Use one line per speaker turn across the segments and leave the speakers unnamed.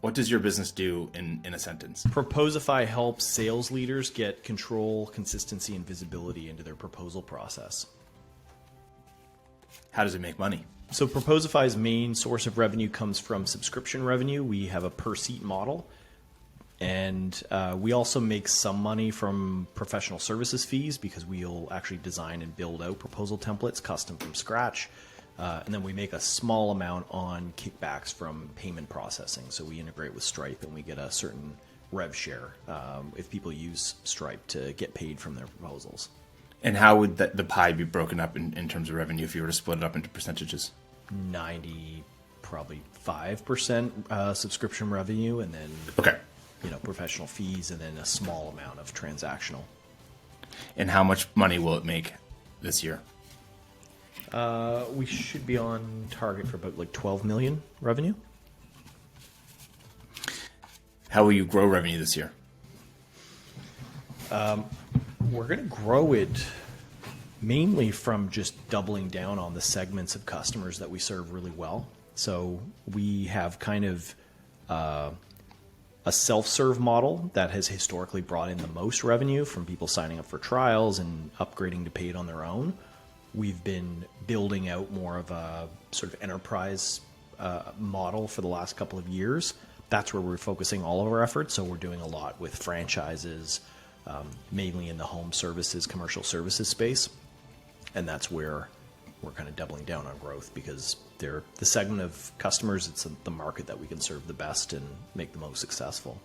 What does your business do in a sentence?
Proposify helps sales leaders get control, consistency, and visibility into their proposal process.
How does it make money?
So Proposify's main source of revenue comes from subscription revenue. We have a per-seat model. And we also make some money from professional services fees because we'll actually design and build out proposal templates custom from scratch. And then we make a small amount on kickbacks from payment processing. So we integrate with Stripe and we get a certain rev share if people use Stripe to get paid from their proposals.
And how would the pie be broken up in terms of revenue if you were to split it up into percentages?
90, probably 5% subscription revenue, and then
okay.
Professional fees, and then a small amount of transactional.
And how much money will it make this year?
We should be on target for about like 12 million revenue.
How will you grow revenue this year?
We're going to grow it mainly from just doubling down on the segments of customers that we serve really well. So we have kind of a self-serve model that has historically brought in the most revenue from people signing up for trials and upgrading to paid on their own. We've been building out more of a sort of enterprise model for the last couple of years. That's where we're focusing all of our efforts. So we're doing a lot with franchises, mainly in the home services, commercial services space. And that's where we're kind of doubling down on growth because they're the segment of customers, it's the market that we can serve the best and make the most successful.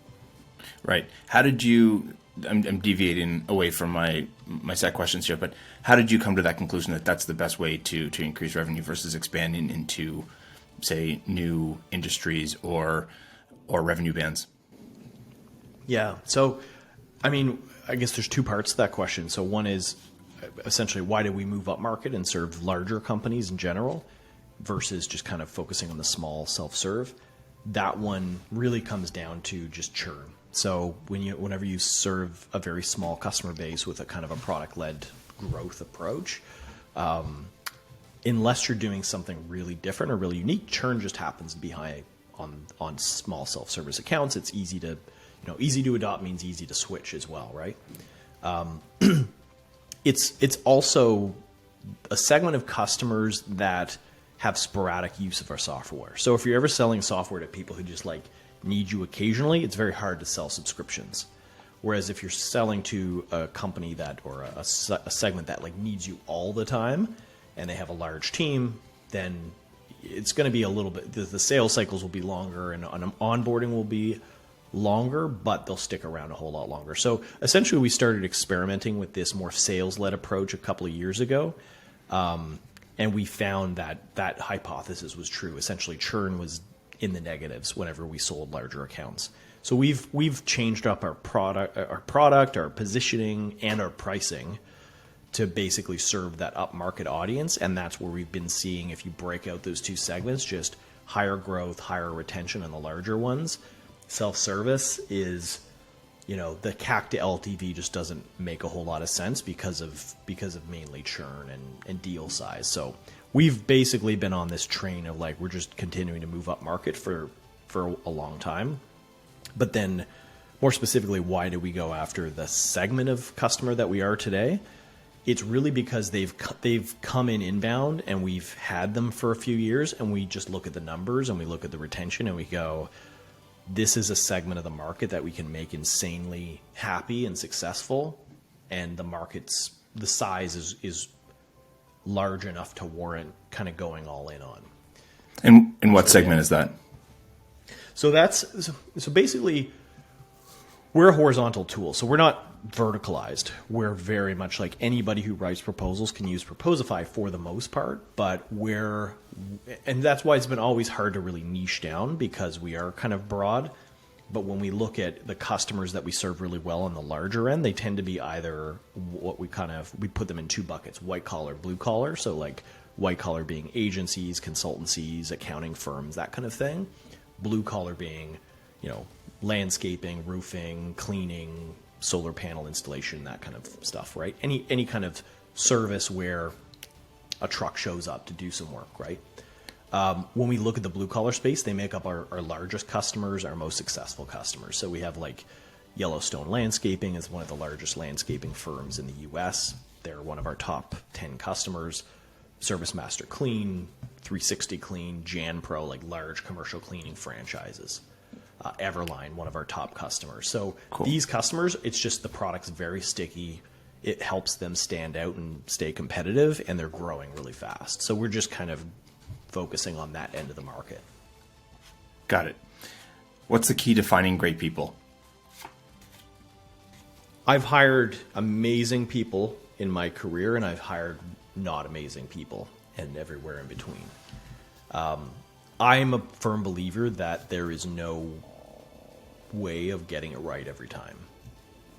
Right. How did you, I'm deviating away from my set questions here, but how did you come to that conclusion that that's the best way to increase revenue versus expanding into, say, new industries or revenue bands?
Yeah. So, I mean, I guess there's two parts to that question. So one is essentially why did we move up market and serve larger companies in general versus just kind of focusing on the small self-serve? That one really comes down to just churn. So whenever you serve a very small customer base with a kind of a product-led growth approach, unless you're doing something really different or really unique, churn just happens to be high on small self-service accounts. It's easy to adopt means easy to switch as well, right? It's also a segment of customers that have sporadic use of our software. So if you're ever selling software to people who just like need you occasionally, it's very hard to sell subscriptions. Whereas if you're selling to a company that or a segment that like needs you all the time and they have a large team, then it's going to be a little bit, the sales cycles will be longer and onboarding will be longer, but they'll stick around a whole lot longer. So essentially we started experimenting with this more sales-led approach a couple of years ago. And we found that hypothesis was true. Essentially churn was in the negatives whenever we sold larger accounts. So we've changed up our product, our positioning, and our pricing to basically serve that upmarket audience. And that's where we've been seeing, if you break out those two segments, just higher growth, higher retention in the larger ones. Self-service is, the CAC to LTV just doesn't make a whole lot of sense because of mainly churn and deal size. So we've basically been on this train of like, we're just continuing to move up market for a long time. But then more specifically, why do we go after the segment of customer that we are today? It's really because they've come in inbound and we've had them for a few years, and we just look at the numbers and we look at the retention and we go, this is a segment of the market that we can make insanely happy and successful, and the size is large enough to warrant kind of going all in on.
And what segment is that?
So basically we're a horizontal tool. So we're not verticalized. We're very much like anybody who writes proposals can use Proposify for the most part, and that's why it's been always hard to really niche down because we are kind of broad. But when we look at the customers that we serve really well on the larger end, they tend to be either what we put them in two buckets: white collar, blue collar. So like white collar being agencies, consultancies, accounting firms, that kind of thing. Blue collar being, landscaping, roofing, cleaning, solar panel installation, that kind of stuff, right? Any kind of service where a truck shows up to do some work, right? When we look at the blue collar space, they make up our largest customers, our most successful customers. So we have like Yellowstone Landscaping is one of the largest landscaping firms in the US. They're one of our top 10 customers. ServiceMaster Clean, 360 Clean, Jan Pro, like large commercial cleaning franchises. Everline, one of our top customers. So These customers, it's just the product's very sticky. It helps them stand out and stay competitive, and they're growing really fast. So we're just kind of focusing on that end of the market.
Got it. What's the key to finding great people?
I've hired amazing people in my career, and I've hired not amazing people, and everywhere in between. I'm a firm believer that there is no way of getting it right every time.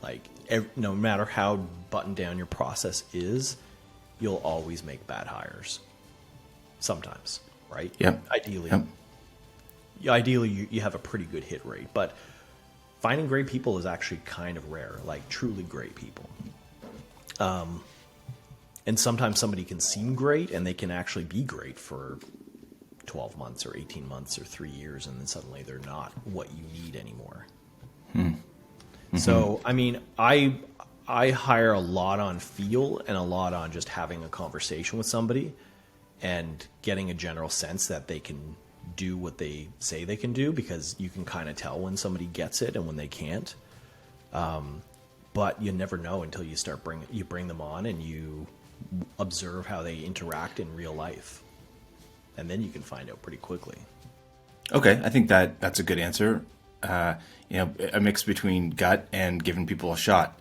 Like, no matter how buttoned down your process is, you'll always make bad hires. Sometimes, right?
Yep.
Ideally, you have a pretty good hit rate, but finding great people is actually kind of rare, like truly great people. And sometimes somebody can seem great and they can actually be great for 12 months or 18 months or 3 years, and then suddenly they're not what you need anymore. Mm-hmm. So, I mean, I hire a lot on feel and a lot on just having a conversation with somebody and getting a general sense that they can do what they say they can do, because you can kind of tell when somebody gets it and when they can't. But you never know until you bring them on and you observe how they interact in real life. And then you can find out pretty quickly.
Okay, I think that's a good answer. A mix between gut and giving people a shot,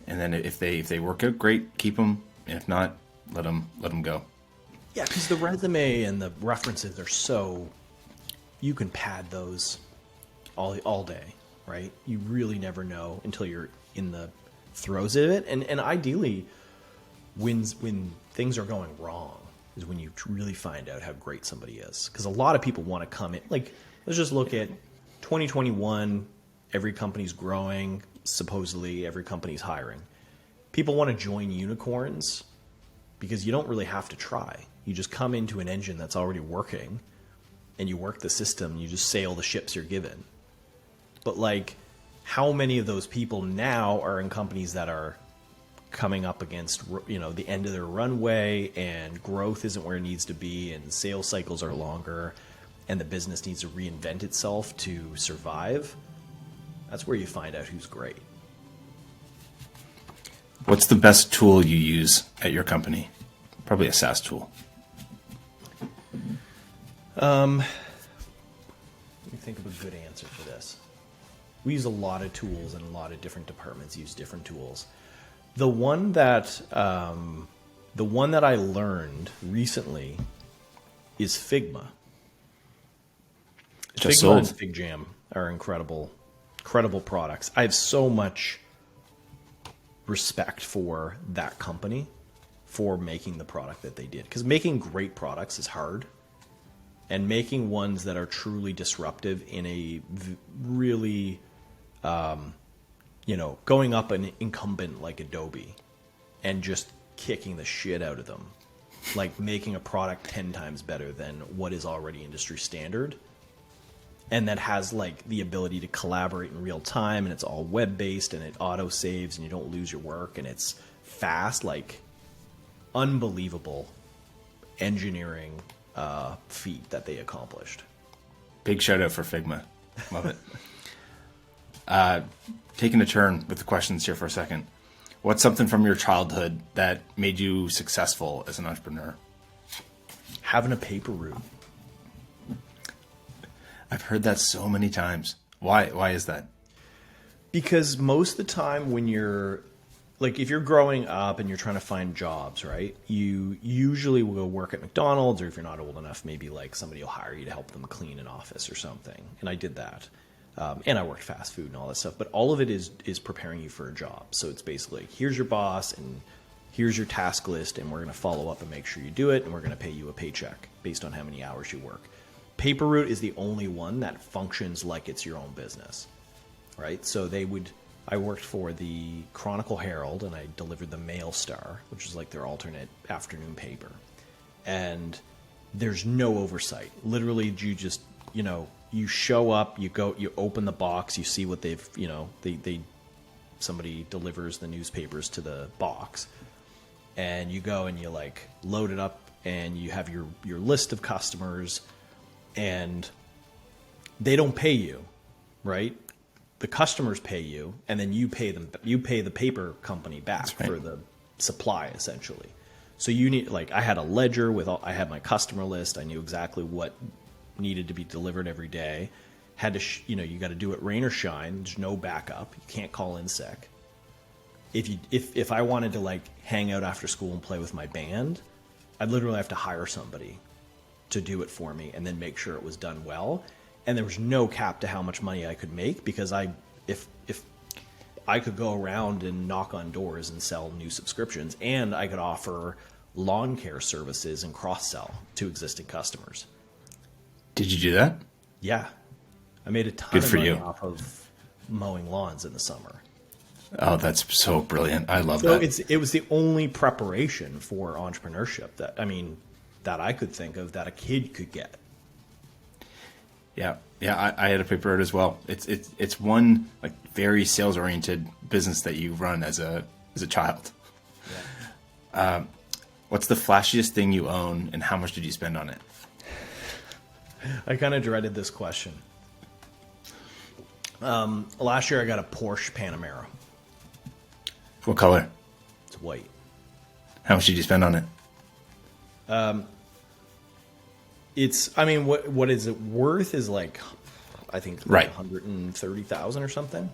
and then if they work out, great, keep them. And if not, let them go.
Yeah, because the resume and the references are so, you can pad those all day, right? You really never know until you're in the throes of it, and ideally, when things are going wrong, is when you really find out how great somebody is. Because a lot of people want to come in. Like, let's just look at 2021. Every company's growing. Supposedly, every company's hiring. People want to join unicorns because you don't really have to try. You just come into an engine that's already working, and you work the system. You just sail the ships you're given. But like, how many of those people now are in companies that are coming up against, the end of their runway, and growth isn't where it needs to be, and sales cycles are longer, and the business needs to reinvent itself to survive? That's where you find out who's great.
What's the best tool you use at your company? Probably a SaaS tool.
Let me think of a good answer for this. We use a lot of tools, and a lot of different departments use different tools. The one that I learned recently is Figma.
Just
Figma
sold.
and FigJam are incredible products. I have so much respect for that company for making the product that they did. Because making great products is hard. And making ones that are truly disruptive in a really, going up an incumbent like Adobe and just kicking the shit out of them. Like making a product 10 times better than what is already industry standard. And that has like the ability to collaborate in real time, and it's all web-based, and it auto-saves, and you don't lose your work, and it's fast, like unbelievable engineering feat that they accomplished.
Big shout out for Figma. Love it. Taking a turn with the questions here for a second. What's something from your childhood that made you successful as an entrepreneur?
Having a paper route.
I've heard that so many times. Why is that?
Because most of the time when you're, like, if you're growing up and you're trying to find jobs, right, you usually will work at McDonald's, or if you're not old enough, maybe like somebody will hire you to help them clean an office or something. And I did that. And I worked fast food and all that stuff. But all of it is preparing you for a job. So it's basically, here's your boss, and here's your task list, and we're going to follow up and make sure you do it, and we're going to pay you a paycheck based on how many hours you work. Paper route is the only one that functions like it's your own business, right? So I worked for the Chronicle Herald, and I delivered the Mail Star, which is like their alternate afternoon paper. And there's no oversight. Literally, you just, you show up, you go, you open the box, you see what they've, somebody delivers the newspapers to the box, and you go and you like load it up, and you have your list of customers, and they don't pay you, right? The customers pay you, and then you pay them. You pay the paper company back for the supply, essentially. So you need, like, I had a ledger with I had my customer list. I knew exactly what needed to be delivered every day. Had to, you got to do it rain or shine. There's no backup. You can't call in sick. If I wanted to like hang out after school and play with my band, I'd literally have to hire somebody to do it for me and then make sure it was done well. And there was no cap to how much money I could make, because if I could go around and knock on doors and sell new subscriptions, and I could offer lawn care services and cross-sell to existing customers.
Did you do that?
Yeah. I made a ton
Good
of
for
money
you.
off of mowing lawns in the summer.
Oh, that's so brilliant. I love
So
that.
it was the only preparation for entrepreneurship that I could think of that a kid could get.
Yeah. I had a paper route as well. It's one like very sales oriented business that you run as a child.
Yeah.
What's the flashiest thing you own, and how much did you spend on it?
I kind of dreaded this question. Last year I got a Porsche Panamera.
What color?
It's white.
How much did you spend on it?
What is it worth is like, I think
Right.
130,000 or something.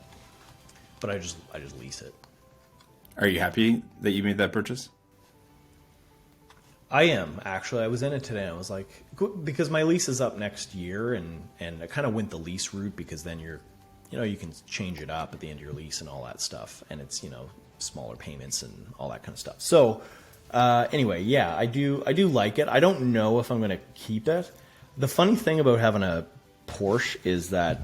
But I just lease it.
Are you happy that you made that purchase?
I am, actually. I was in it today and I was like, because my lease is up next year, and I kind of went the lease route, because then you can change it up at the end of your lease and all that stuff. And it's, smaller payments and all that kind of stuff. So anyway, yeah, I do like it. I don't know if I'm going to keep it. The funny thing about having a Porsche is that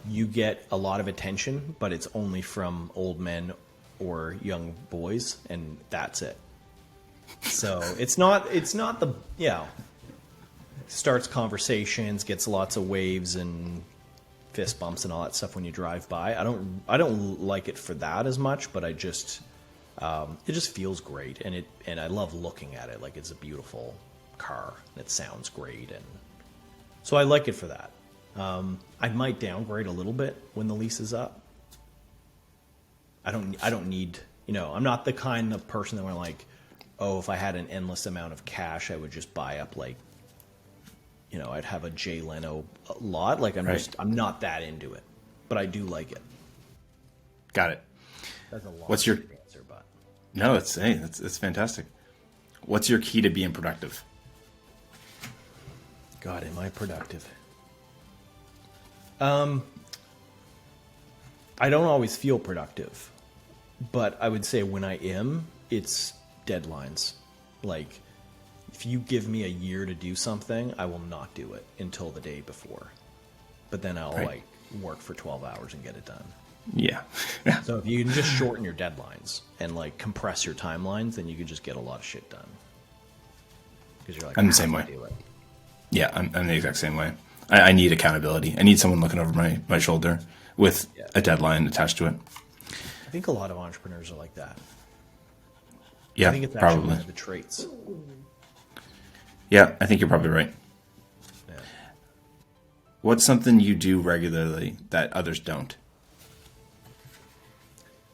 you get a lot of attention, but it's only from old men or young boys, and that's it. So it's not the, starts conversations, gets lots of waves and fist bumps and all that stuff when you drive by. I don't like it for that as much, but it just feels great, and I love looking at it. Like, it's a beautiful car, and it sounds great, and so I like it for that. I might downgrade a little bit when the lease is up. I don't need, I'm not the kind of person that we're like, oh, if I had an endless amount of cash, I would just buy up, like, I'd have a Jay Leno lot. Like, I'm not that into it, but I do like it.
Got it.
That's a long
What's your
answer, but
no? It's fantastic. What's your key to being productive?
God, am I productive? I don't always feel productive, but I would say when I am, it's deadlines. Like, if you give me a year to do something, I will not do it until the day before. But then I'll like work for 12 hours and get it done.
Yeah.
So if you can just shorten your deadlines and like compress your timelines, then you can just get a lot of shit done. Because you're like,
I'm the same way. Yeah, I'm the exact same way. I need accountability. I need someone looking over my shoulder with a deadline attached to it.
I think a lot of entrepreneurs are like that.
Yeah,
I think it's actually
probably.
one of the traits.
Yeah, I think you're probably right.
Yeah.
What's something you do regularly that others don't?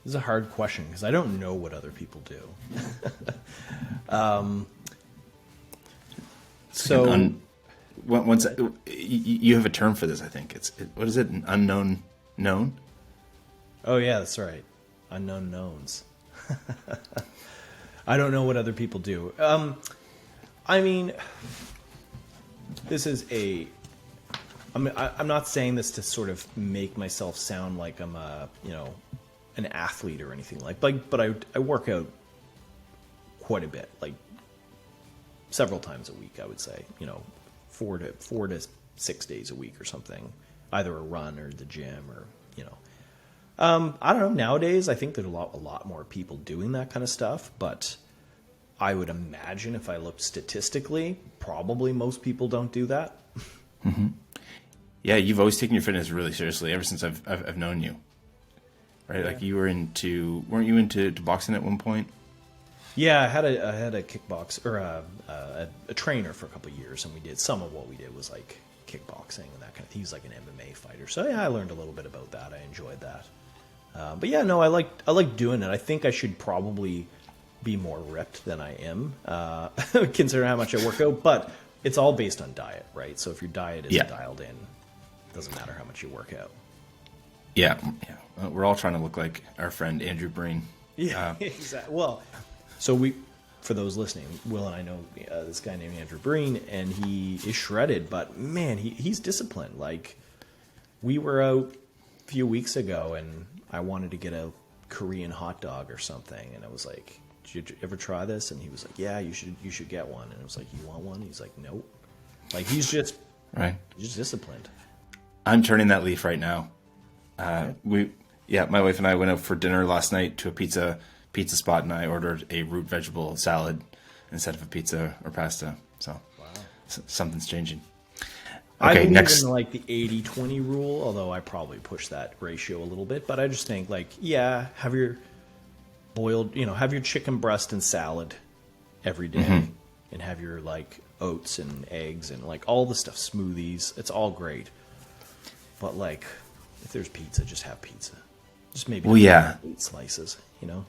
This is a hard question because I don't know what other people do.
Once you have a term for this, I think what is it? An unknown known?
Oh yeah, that's right. Unknown knowns. I don't know what other people do. I mean, this is I'm not saying this to sort of make myself sound like I'm an athlete or anything but I work out quite a bit, like several times a week, I would say, 4 to 6 days a week or something, either a run or the gym or, I don't know. Nowadays, I think there's a lot more people doing that kind of stuff, but I would imagine if I looked statistically, probably most people don't do that.
Yeah, you've always taken your fitness really seriously ever since I've known you, right?
Yeah.
Like weren't you into boxing at one point?
Yeah, I had a kickbox or a trainer for a couple of years, and we did some of what we did was like kickboxing and that kind of thing. He was like an MMA fighter, so yeah, I learned a little bit about that. I enjoyed that, but yeah, no, I like doing it. I think I should probably be more ripped than I am, considering how much I work out. But it's all based on diet, right? So if your diet isn't dialed in, it doesn't matter how much you work out.
Yeah. We're all trying to look like our friend Andrew Breen.
Yeah, exactly. Well, so for those listening, Will and I know this guy named Andrew Breen, and he is shredded, but man, he's disciplined. Like, we were out a few weeks ago, and I wanted to get a Korean hot dog or something, and I was like, "Did you ever try this?" And he was like, "Yeah, you should get one." And I was like, "You want one?" He's like, "Nope." Like, he's just disciplined.
I'm turning that leaf right now. My wife and I went out for dinner last night to a pizza spot, and I ordered a root vegetable salad instead of a pizza or pasta. So something's changing.
I
Okay,
believe
next.
in like the 80-20 rule, although I probably push that ratio a little bit. But I just think have your have your chicken breast and salad every day, and have your like oats and eggs and like all the stuff, smoothies. It's all great. But like, if there's pizza, just have pizza. Just maybe 8 slices,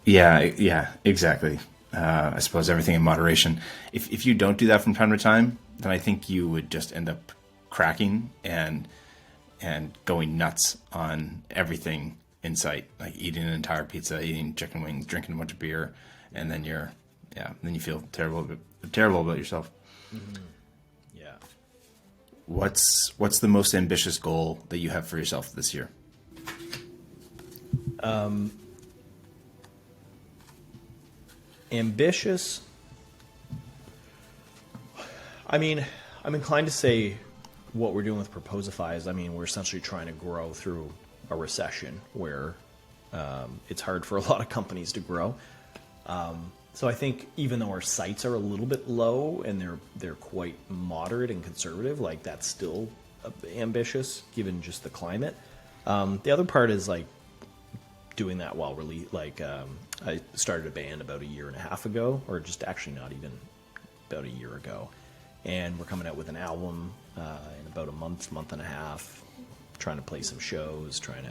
Yeah, exactly. I suppose everything in moderation. If you don't do that from time to time, then I think you would just end up cracking and going nuts on everything in sight, like eating an entire pizza, eating chicken wings, drinking a bunch of beer, and then then you feel terrible about yourself.
Mm-hmm. Yeah.
What's the most ambitious goal that you have for yourself this year?
Ambitious. I mean, I'm inclined to say what we're doing with Proposify is, we're essentially trying to grow through a recession where it's hard for a lot of companies to grow. So I think even though our sites are a little bit low and they're quite moderate and conservative, like that's still ambitious given just the climate. The other part is like doing that while I started a band about a year and a half ago, or just actually not even about a year ago, and we're coming out with an album in about a month and a half, trying to play some shows, trying to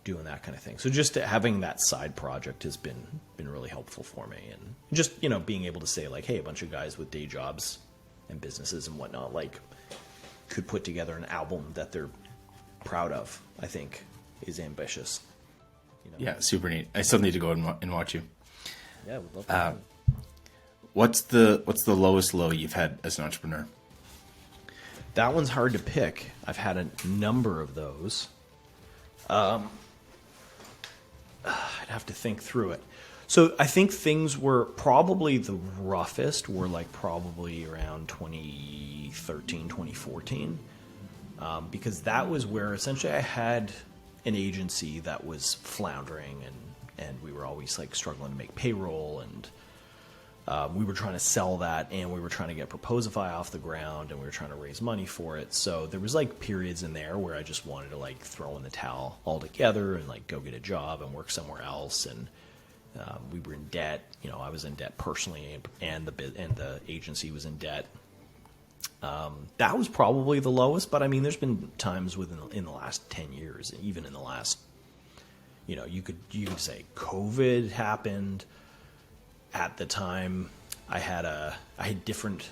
doing that kind of thing. So just having that side project has been really helpful for me, and just being able to say like, hey, a bunch of guys with day jobs and businesses and whatnot like could put together an album that they're proud of, I think is ambitious.
Yeah, super neat. I still need to go and watch you.
Yeah, we'd love to.
What's the lowest low you've had as an entrepreneur?
That one's hard to pick. I've had a number of those. I'd have to think through it. So I think things were probably the roughest were like probably around 2013, 2014. Because that was where essentially I had an agency that was floundering, and we were always like struggling to make payroll, and we were trying to sell that, and we were trying to get Proposify off the ground, and we were trying to raise money for it. So there was like periods in there where I just wanted to like throw in the towel altogether and like go get a job and work somewhere else. And we were in debt. I was in debt personally, and the agency was in debt. That was probably the lowest, but there's been times in the last 10 years, even in the last, you could say COVID happened. At the time, I had a different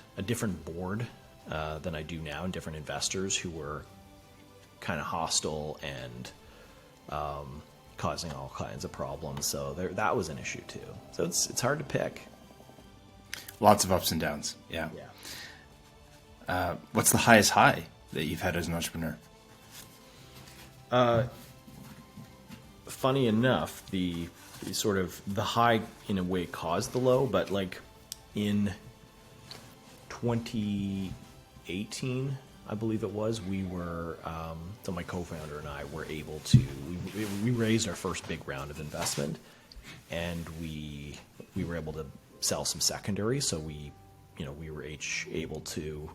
board than I do now, and different investors who were kind of hostile and causing all kinds of problems. So that was an issue too. So it's hard to pick.
Lots of ups and downs. Yeah. What's the highest high that you've had as an entrepreneur?
Funny enough, the sort of the high in a way caused the low, but like in 2018, I believe it was, we were so my co-founder and I were able to we raised our first big round of investment, and we were able to sell some secondary. So we were able to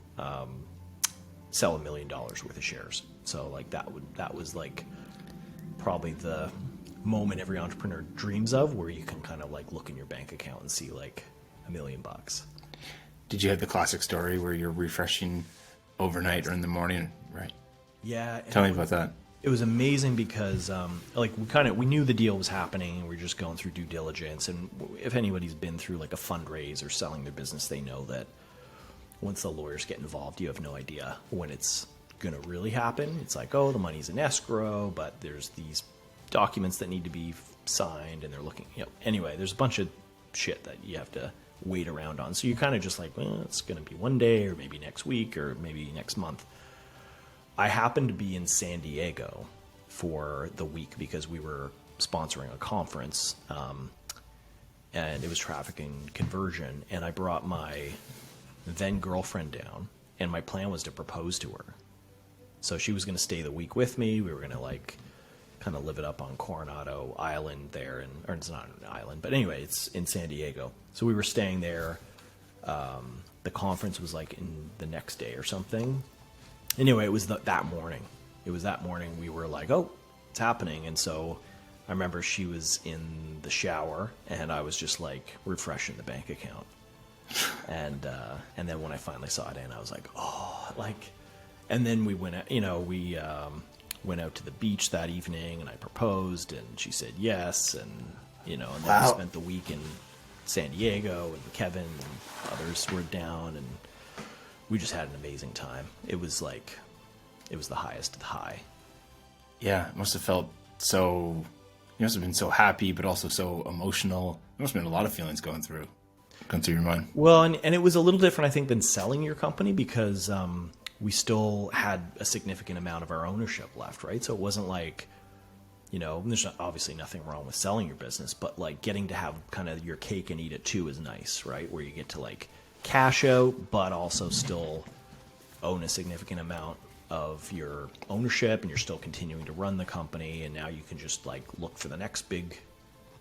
sell $1 million worth of shares. So like that was like probably the moment every entrepreneur dreams of, where you can kind of like look in your bank account and see like $1 million.
Did you have the classic story where you're refreshing overnight or in the morning? Right.
Yeah.
Tell me about that.
It was amazing because we knew the deal was happening, and we were just going through due diligence. And if anybody's been through like a fundraise or selling their business, they know that once the lawyers get involved, you have no idea when it's going to really happen. It's like, oh, the money's in escrow, but there's these documents that need to be signed, and they're looking, anyway, there's a bunch of shit that you have to wait around on. So you're kind of just like, well, it's going to be one day, or maybe next week, or maybe next month. I happened to be in San Diego for the week because we were sponsoring a conference, and it was traffic and conversion. And I brought my then girlfriend down, and my plan was to propose to her. So she was going to stay the week with me. We were going to like kind of live it up on Coronado Island there, or it's not an island, but anyway, it's in San Diego. So we were staying there. The conference was like in the next day or something. Anyway, it was that morning. It was that morning we were like, oh, it's happening. And so I remember she was in the shower, and I was just like refreshing the bank account. And then when I finally saw it in, I was like, oh, like, and then we went out, went out to the beach that evening, and I proposed, and she said yes. And, and then
Wow.
we spent the week in San Diego, and Kevin and others were down, and we just had an amazing time. It was the highest of the high.
Yeah, it must have felt so. You must have been so happy, but also so emotional. There must have been a lot of feelings going through your mind.
Well, and it was a little different, I think, than selling your company, because we still had a significant amount of our ownership left, right? So it wasn't like, there's obviously nothing wrong with selling your business, but like getting to have kind of your cake and eat it too is nice, right? Where you get to like cash out, but also still own a significant amount of your ownership, and you're still continuing to run the company, and now you can just like look for the next big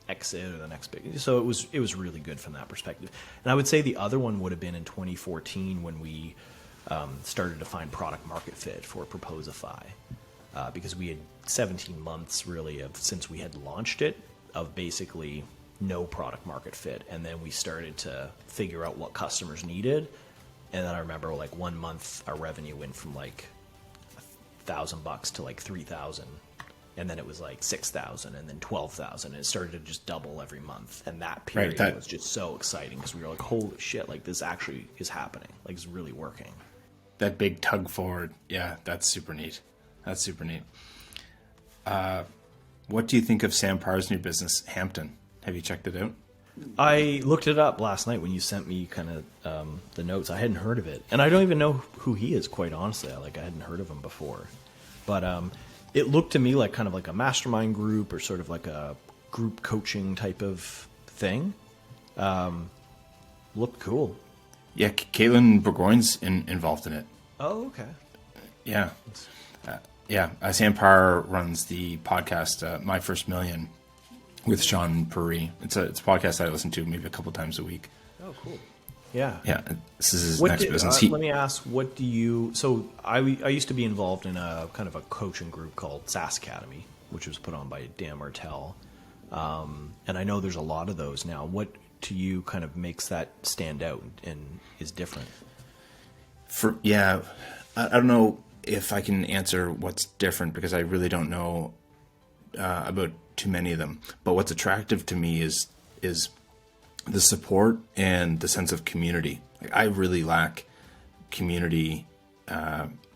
exit or the next big. So it was really good from that perspective. And I would say the other one would have been in 2014 when we started to find product market fit for Proposify, because we had 17 months really since we had launched it of basically no product market fit. And then we started to figure out what customers needed. And then I remember like 1 month our revenue went from like $1,000 to like 3,000. And then it was like 6,000, and then 12,000. And it started to just double every month. And that period was just so exciting, because we were like, holy shit, like this actually is happening. Like it's really working.
That big tug forward. Yeah, that's super neat. What do you think of Sam Parr's new business, Hampton? Have you checked it out?
I looked it up last night when you sent me kind of the notes. I hadn't heard of it, and I don't even know who he is, quite honestly. I hadn't heard of him before, but it looked to me like kind of like a mastermind group, or sort of like a group coaching type of thing. Looked cool.
Yeah, Caitlin Burgoyne's involved in it.
Oh, okay.
Yeah. Sam Parr runs the podcast My First Million with Sean Puri. It's a podcast that I listen to maybe a couple times a week.
Oh, cool. Yeah.
Yeah, this is his next business.
Let me ask, what do you... So I used to be involved in a kind of a coaching group called SaaS Academy, which was put on by Dan Martell. And I know there's a lot of those now. What to you kind of makes that stand out and is different?
I don't know if I can answer what's different, because I really don't know about too many of them. But what's attractive to me is the support and the sense of community. Like, I really lack community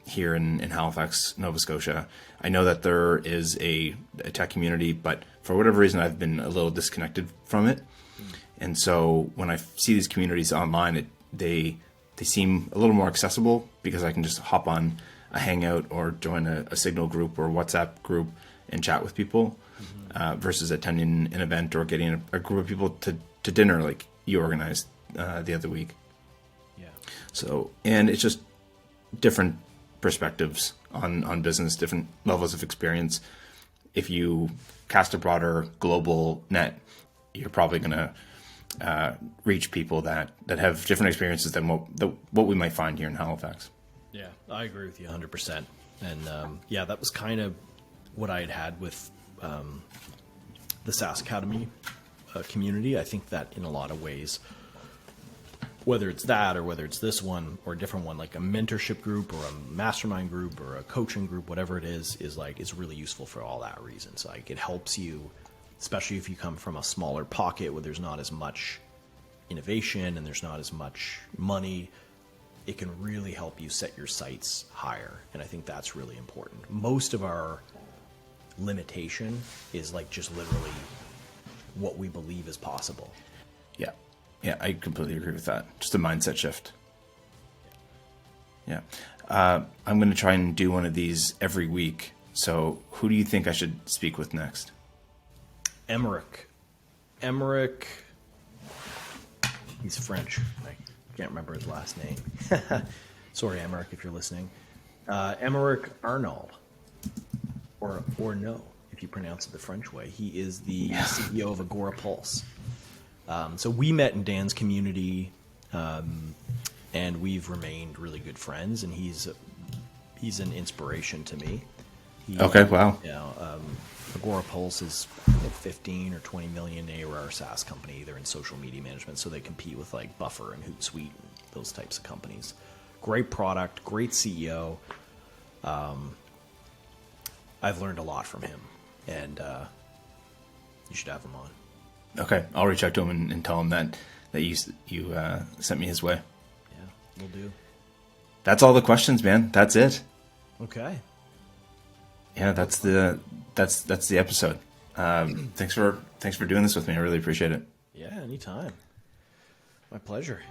here in Halifax, Nova Scotia. I know that there is a tech community, but for whatever reason, I've been a little disconnected from it. And so when I see these communities online, they seem a little more accessible, because I can just hop on a Hangout or join a Signal group or WhatsApp group and chat with people, versus attending an event or getting a group of people to dinner like you organized the other week.
Yeah.
So, and it's just different perspectives on business, different levels of experience. If you cast a broader global net, you're probably going to reach people that have different experiences than what we might find here in Halifax.
Yeah, I agree with you 100%. And that was kind of what I had with the SaaS Academy community. I think that in a lot of ways, whether it's that or whether it's this one or a different one, like a mentorship group or a mastermind group or a coaching group, whatever it is really useful for all that reasons. Like it helps you, especially if you come from a smaller pocket where there's not as much innovation and there's not as much money. It can really help you set your sights higher. And I think that's really important. Most of our limitation is like just literally what we believe is possible.
Yeah. Yeah, I completely agree with that. Just a mindset shift. Yeah. I'm going to try and do one of these every week. So who do you think I should speak with next?
Emmerich. He's French. I can't remember his last name. Sorry, Emmerich, if you're listening. Emmerich Arnold. Or no, if you pronounce it the French way. He is the CEO of Agora Pulse. So we met in Dan's community, and we've remained really good friends. And he's an inspiration to me.
Okay, wow.
Agora Pulse is 15 or 20 million ARR SaaS company. They're in social media management, so they compete with like Buffer and Hootsuite and those types of companies. Great product, great CEO. I've learned a lot from him, and you should have him on.
Okay, I'll reach out to him and tell him that you sent me his way.
Yeah, we'll do.
That's all the questions, man. That's it.
Okay.
Yeah, that's the episode. Thanks for doing this with me. I really appreciate it.
Yeah, anytime. My pleasure.